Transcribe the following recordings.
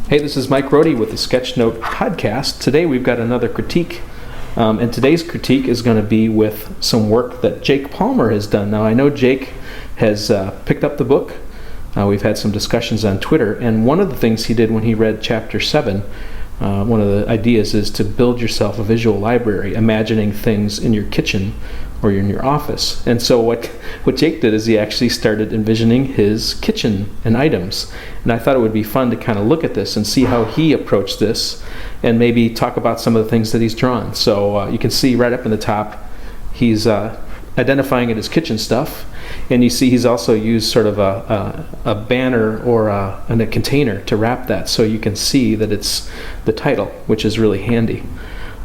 Hey, this is Mike Rohde with the Sketchnote Podcast. Today we've got another critique, and today's critique is going to be with some work that Jake Palmer has done. Now, I know Jake has picked up the book. We've had some discussions on Twitter, and one of the things he did when he read Chapter 7, one of the ideas is to build yourself a visual library, imagining things in your kitchen or in your office. And so what Jake did is he actually started envisioning his kitchen and items. And I thought it would be fun to kind of look at this and see how he approached this and maybe talk about some of the things that he's drawn. So you can see right up in the top, he's identifying it as kitchen stuff. And you see he's also used sort of a banner or a container to wrap that, so you can see that it's the title, which is really handy.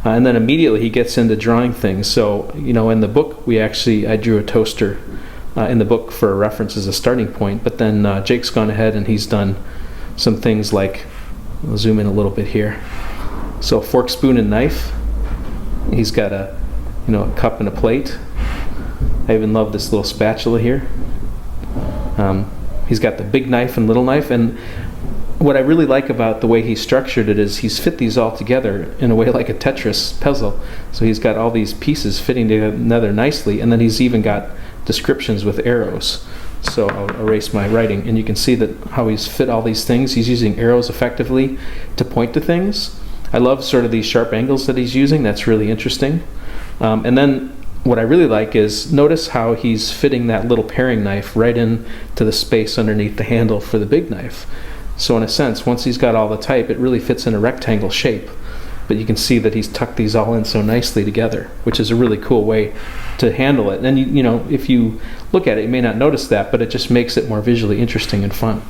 And then immediately he gets into drawing things. So, you know, in the book, I drew a toaster in the book for reference as a starting point, but then Jake's gone ahead and he's done some things like, I'll zoom in a little bit here. So fork, spoon, and knife. He's got a cup and a plate. I even love this little spatula here. He's got the big knife and little knife, and what I really like about the way he structured it is he's fit these all together in a way like a Tetris puzzle. So he's got all these pieces fitting together nicely, and then he's even got descriptions with arrows. So I'll erase my writing, and you can see that how he's fit all these things. He's using arrows effectively to point to things. I love sort of these sharp angles that he's using. That's really interesting. And then what I really like is notice how he's fitting that little paring knife right in to the space underneath the handle for the big knife. So in a sense, once he's got all the type, it really fits in a rectangle shape. But you can see that he's tucked these all in so nicely together, which is a really cool way to handle it. And you know, if you look at it, you may not notice that, but it just makes it more visually interesting and fun.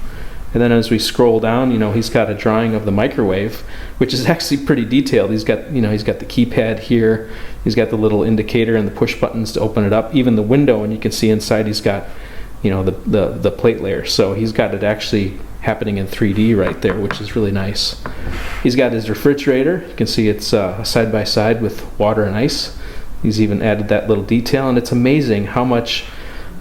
And then as we scroll down, he's got a drawing of the microwave, which is actually pretty detailed. He's got the keypad here. He's got the little indicator and the push buttons to open it up. Even the window, and you can see inside he's got, the plate layer. So he's got it actually happening in 3D right there, which is really nice. He's got his refrigerator. You can see it's side by side with water and ice. He's even added that little detail, and it's amazing how much,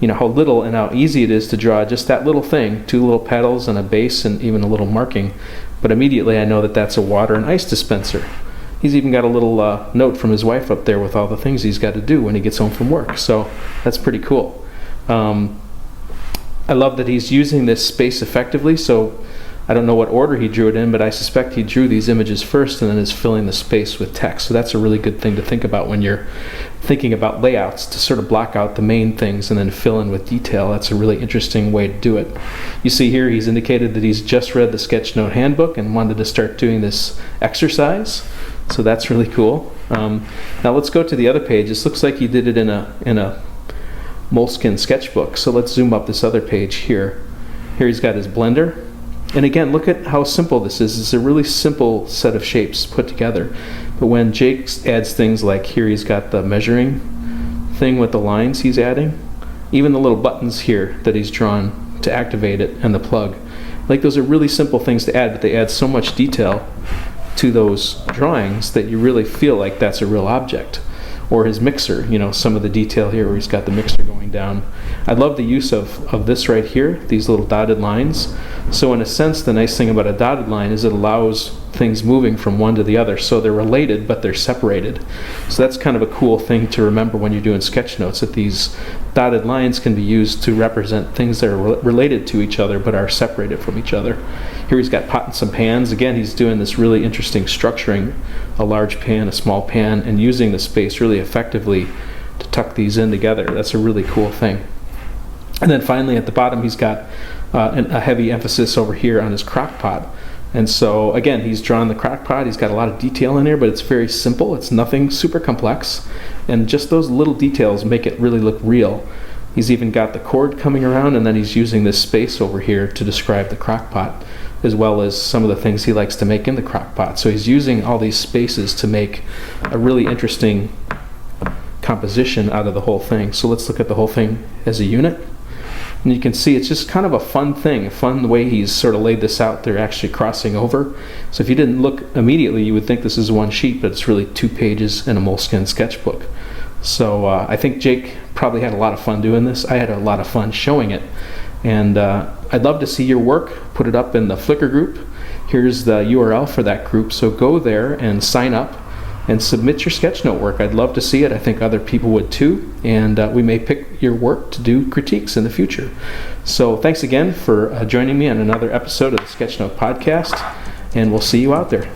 how little and how easy it is to draw just that little thing, 2 little petals and a base and even a little marking. But immediately I know that that's a water and ice dispenser. He's even got a little note from his wife up there with all the things he's got to do when he gets home from work. So that's pretty cool. I love that he's using this space effectively. So I don't know what order he drew it in, but I suspect he drew these images first and then is filling the space with text. So that's a really good thing to think about when you're thinking about layouts, to sort of block out the main things and then fill in with detail. That's a really interesting way to do it. You see here he's indicated that he's just read the Sketchnote Handbook and wanted to start doing this exercise. So that's really cool. Now let's go to the other page. This looks like he did it in a moleskin sketchbook. So let's zoom up this other page here. Here he's got his blender. And again, look at how simple this is. It's a really simple set of shapes put together. But when Jake adds things like here, he's got the measuring thing with the lines he's adding, even the little buttons here that he's drawn to activate it, and the plug. Like, those are really simple things to add, but they add so much detail to those drawings that you really feel like that's a real object. Or his mixer, some of the detail here where he's got the mixer going down. I love the use of this right here, these little dotted lines. So in a sense, the nice thing about a dotted line is it allows things moving from one to the other. So they're related, but they're separated. So that's kind of a cool thing to remember when you're doing sketch notes, that these dotted lines can be used to represent things that are related to each other, but are separated from each other. Here he's got pots and pans. Again, he's doing this really interesting structuring, a large pan, a small pan, and using the space really effectively to tuck these in together. That's a really cool thing. And then finally at the bottom he's got a heavy emphasis over here on his crock pot. And so again, he's drawn the crock pot. He's got a lot of detail in there, but it's very simple. It's nothing super complex. And just those little details make it really look real. He's even got the cord coming around, and then he's using this space over here to describe the crock pot, as well as some of the things he likes to make in the crock pot. So he's using all these spaces to make a really interesting composition out of the whole thing. So let's look at the whole thing as a unit. And you can see it's just kind of a fun thing, a fun way he's sort of laid this out. They're actually crossing over. So if you didn't look immediately, you would think this is one sheet, but it's really 2 pages in a moleskin sketchbook. So I think Jake probably had a lot of fun doing this. I had a lot of fun showing it. And I'd love to see your work. Put it up in the Flickr group. here's the URL for that group. So go there and sign up and submit your Sketchnote work. I'd love to see it. I think other people would too. And we may pick your work to do critiques in the future. So thanks again for joining me on another episode of the Sketchnote podcast. And we'll see you out there.